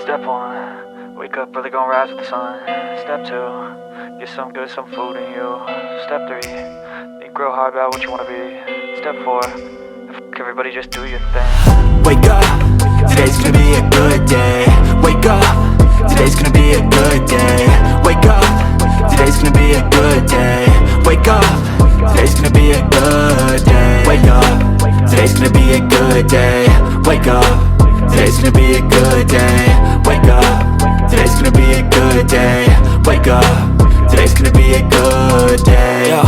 Step 1, wake up early, gonna rise with the sun. Step 2, get some good, some food in you. Step 3, think real hard about what you wanna be. Step 4, everybody just do your thing. Wake up, today's gonna be a good day. Wake up, today's gonna be a good day. Wake up, today's gonna be a good day. Wake up, today's gonna be a good day. Wake up, today's gonna be a good day. Wake up, today's gonna be a good day. Wake up, today's gonna be a good day. Wake up, today's gonna be a good day. Yo,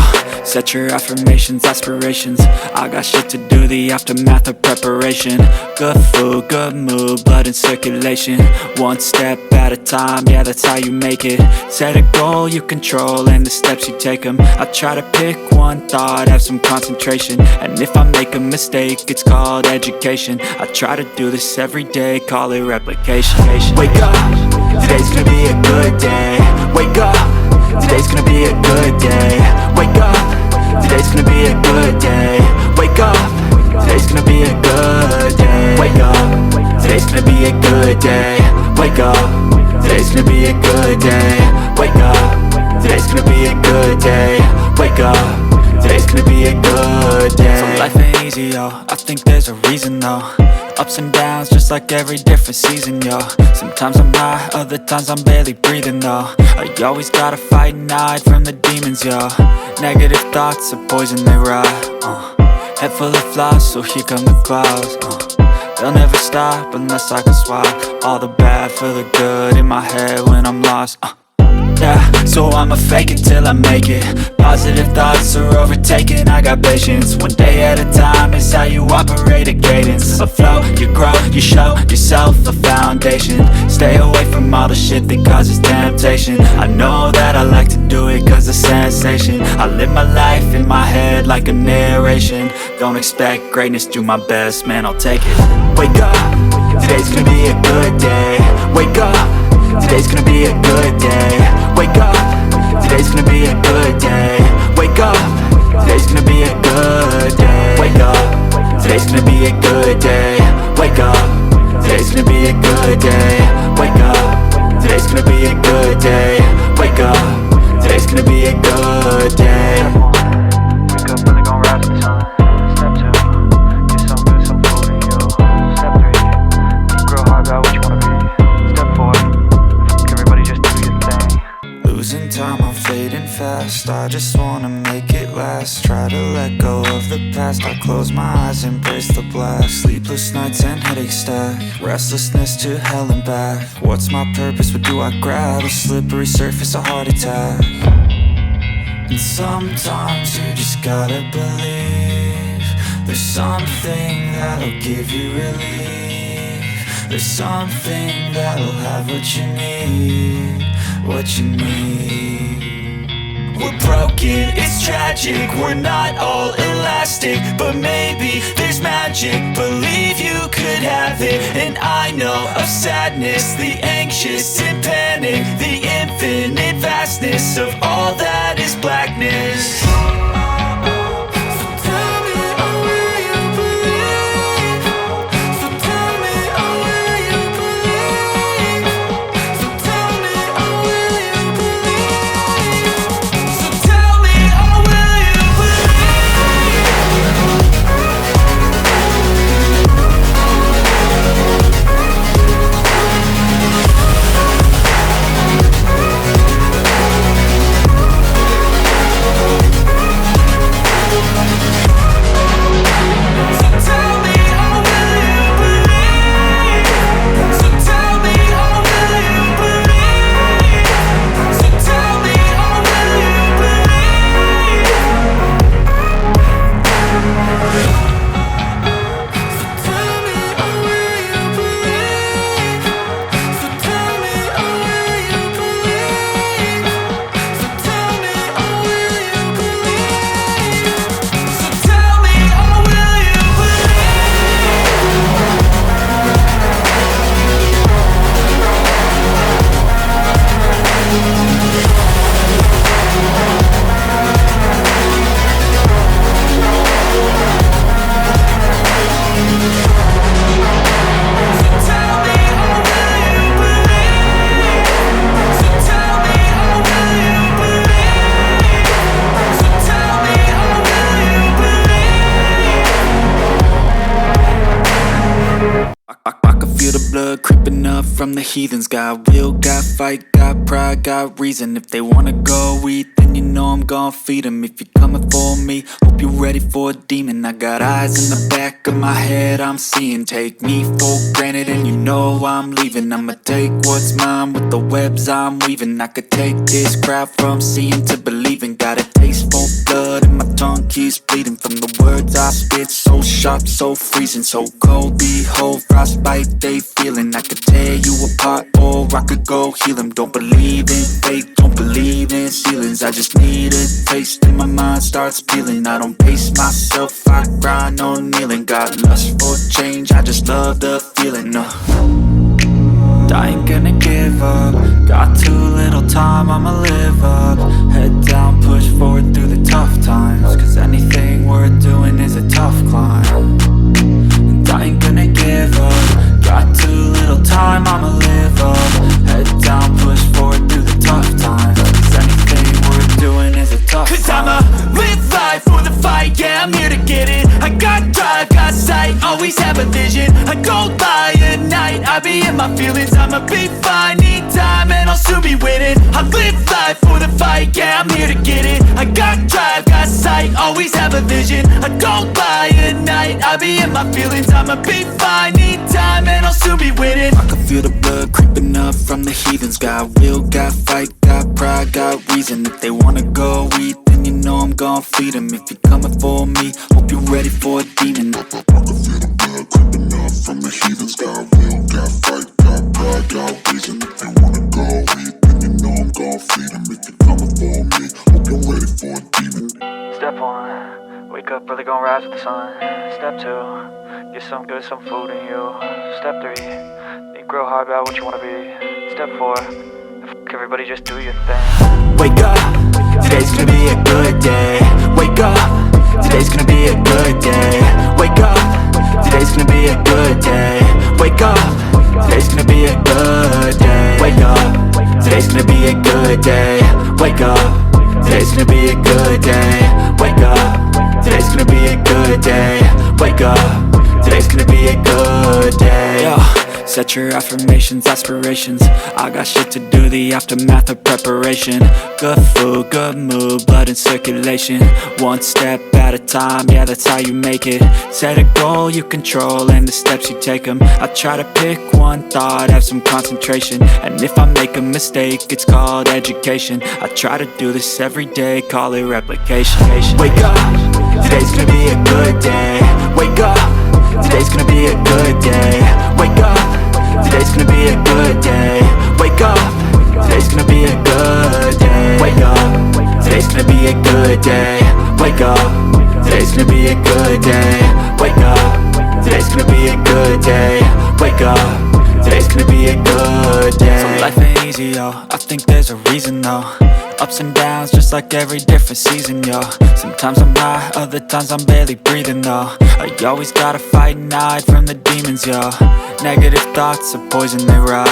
set your affirmations, aspirations. I got shit to do, the aftermath of preparation. Good food, good mood, blood in circulation. One step at a time, yeah, that's how you make it. Set a goal you control and the steps you take them. I try to pick one thought, have some concentration. And if I make a mistake, it's called education. I try to do this every day, call it replication. Wake up, today's gonna be a good day. Wake up, today's gonna be a good day. Wake up, today's gonna be a good day. Wake up, today's gonna be a good day. Wake up, today's gonna be a good day. Wake up, today's gonna be a good day. Wake up, today's gonna be a good day. Wake up, today's gonna be a good day. So life ain't easy, yo, I think there's a reason though. Ups and downs, just like every different season, yo. Sometimes I'm high, other times I'm barely breathing, though. I always gotta fight and hide from the demons, yo. Negative thoughts are poison, they rot. Head full of flies, so here come the clouds. They'll never stop unless I can swap all the bad for the good in my head when I'm lost. Yeah, so I'ma fake it till I make it. Positive thoughts are overtaken, I got patience. One day at a time is how you operate a cadence. A flow, you grow, you show yourself a foundation. Stay away from all the shit that causes temptation. I know that I like to do it cause of sensation. I live my life in my head like a narration. Don't expect greatness, do my best, man, I'll take it. Wake up, today's gonna be a good day. Wake up, today's gonna be a good day. Wake up, today's gonna be a good day. Wake up, today's gonna be a good day. Wake up, today's gonna be a good day. Wake up, today's gonna be a good day. Wake up, today's gonna be a good day. Wake up, today's gonna be a good day. Wake up early, gonna rise with the sun. Step 2, get some good, some food in you. Step 3, think real hard about what you wanna be. Step 4, everybody just do your thing. Losing time, I'm fading fast. I just wanna make it last. Try to let go of the past. I close my eyes, embrace the blast. Sleepless nights and headaches stack. Restlessness to hell and back. What's my purpose? What do I grab? A slippery surface, a heart attack. And sometimes you just gotta believe there's something that'll give you relief. There's something that'll have what you need. What you need. We're broken, it's tragic. We're not all elastic, but maybe there's magic. Believe you could have it. And I know of sadness, the anxious and panic, the infinite vastness of all that is blackness. creeping up from the heathens. Got will, got fight, got pride, got reason. If they wanna go eat, then you know I'm gon' feed them. If you're coming for me, hope you're ready for a demon. I got eyes in the back of my head, I'm seeing. Take me for granted and you know I'm leaving. I'ma take what's mine with the webs I'm weaving. I could take this crowd from seeing to believing. Got a taste for blood and my tongue keeps bleeding from the words I spit. So sharp, so freezing, so cold. Behold, frostbite they feeling. I could tear you apart or I could go heal them. Don't believe in fate, don't believe in ceilings. I just need a taste and my mind starts peeling. I don't pace myself, I grind on kneeling. Got lust for change, I just love the feeling. I ain't gonna give up. Got too little time, I'ma live up. Head down, push forward through the tough times. Cause anything worth doing is a tough climb. And I ain't gonna give up. Got too little time, I'ma live up. Head down, push forward through the tough times. Cause anything worth doing is a tough climb. Cause I'ma live life for the fight, yeah, I'm here to get it. I got drive, got sight, always have a vision. I go by at night, I be in my feelings. I'ma be fine, need time and I'll soon be winning. I live life for the fight, yeah, I'm here to get it. I got drive, got sight, always have a vision. I go by at night, I be in my feelings. I'ma be fine, need time and I'll soon be winning. I can feel the blood creeping up from the heathens. Got will, got fight, got pride, got reason. If they wanna go eat, then you know I'm gon' feed them. If you're coming for me, hope you're ready for a demon. I can feel the blood creeping up from the heathens. Got will, got fight, got pride, got reason. If they wanna go eat, then you know I'm gon' feed them. If you're coming for me, hope you're ready for a demon. Step 1, wake up early, gon' rise with the sun. Step 2, get some good, some food in you. Step 3, think real hard about what you wanna be. Step 4, everybody just do your thing. Wake up, today's gonna be a good day. Wake up, today's gonna be a good day. Wake up, today's gonna be a good day. Wake up, today's gonna be a good day. Wake up, today's gonna be a good day. Wake up, today's gonna be a good day. Wake up, today's gonna be a good day. Wake up, today's gonna be a good day. Yo. Set your affirmations, aspirations. I got shit to do, the aftermath of preparation. Good food, good mood, blood in circulation. One step at a time, yeah, that's how you make it. Set a goal you control and the steps you take them. I try to pick one thought, have some concentration. And if I make a mistake, it's called education. I try to do this every day, call it replication. Wake up, today's gonna be a good day. Wake up, today's gonna be a good day. Wake up, today's gonna be a good day. Wake up, today's gonna be a good day. Wake up, today's gonna be a good day. Wake up, today's gonna be a good day. Wake up, today's gonna be a good day. Wake up, today's gonna be a good day. So life ain't easy, yo, I think there's a reason though. Ups and downs, just like every different season, yo. Sometimes I'm high, other times I'm barely breathing, though. I always gotta fight and hide from the demons, yo. Negative thoughts are poison, they rot.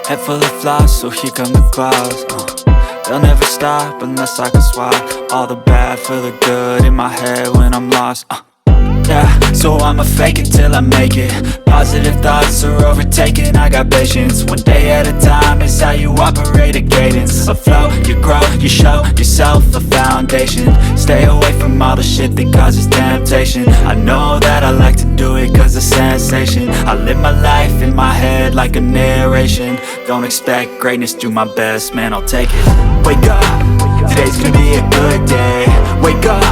Head full of flies, so here come the clouds. They'll never stop unless I can swap all the bad for the good in my head when I'm lost. Yeah, so I'ma fake it till I make it. Positive thoughts are overtaken, I got patience. One day at a time is how you operate a cadence. A flow, you grow, you show yourself a foundation. Stay away from all the shit that causes temptation. I know that I like to do it cause it's sensation. I live my life in my head like a narration. Don't expect greatness, do my best, man, I'll take it. Wake up, today's gonna be a good day. Wake up,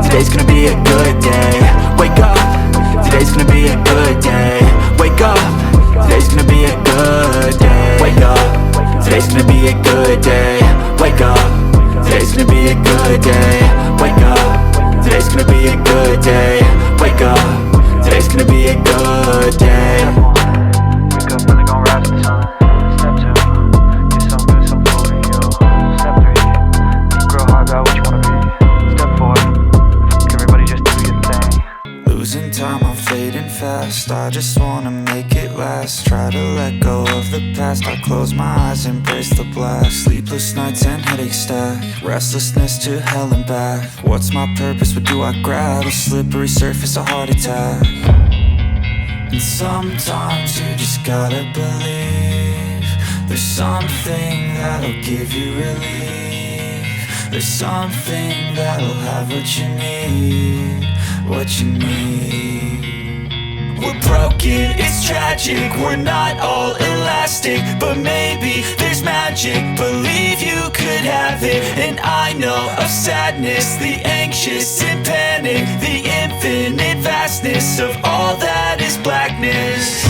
today's gonna be a good day. Wake up, today's gonna be a good day. Wake up, today's gonna be a good day. Wake up, today's gonna be a good day. Wake up, today's gonna be a good day. Wake up, today's gonna be a good day. Wake up, today's gonna be a good day. Wake up, really gon' rise with the sun. Step 2, get some good, some food in you. Step 3, think real hard about what you wanna be. Step 4, everybody just do your thing. Losing time, I'm fading fast. I just wanna make it last. Try to let go of the past. I close my eyes, embrace the black. Sleepless nights and headache stack. Restlessness to hell and back. What's my purpose? What do I grab? A slippery surface, a heart attack. And sometimes you just gotta believe there's something that'll give you relief. There's something that'll have what you need, what you need. We're broken, it's tragic, we're not all elastic, but maybe there's magic, believe you could have it. And I know of sadness, the anxious and panic, the infinite vastness of all that is blackness.